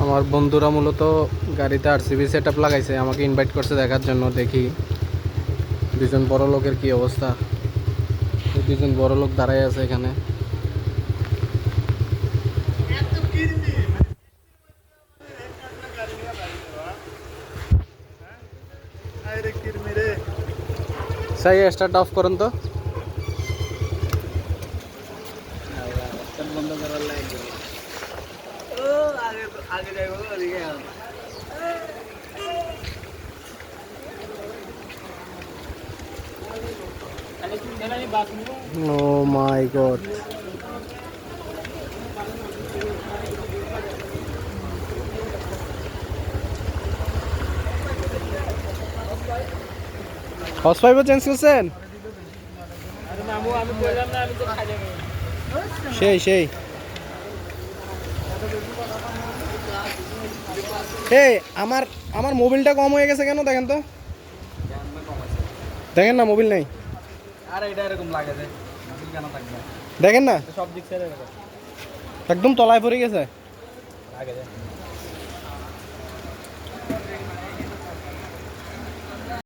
আমার বন্ধুরা মূলত গাড়িতে আরসিবি সেটআপ লাগাইছে, আমাকে ইনভাইট করছে দেখার জন্য। দেখি দুজন বড় লোকের কি অবস্থা। দুজন বড় লোক দাঁড়াই আছে এখানে। সাই স্টার্ট অফ করুন তো। বন্ধ করার লাগে ও আগে আগে যাইবো ওদিকে। Oh my god. হস পাইপও চেঞ্জ করছেন? সেই সেই এই আমার আমার মোবিলটা কম হয়ে গেছে কেন দেখেন তো। দেখেন না মোবিল নাই। আরে এটা এরকম লাগে যে মোবিল কেন থাকবে, দেখেন না সব দিক থেকে একদম তলায় পড়ে গেছে।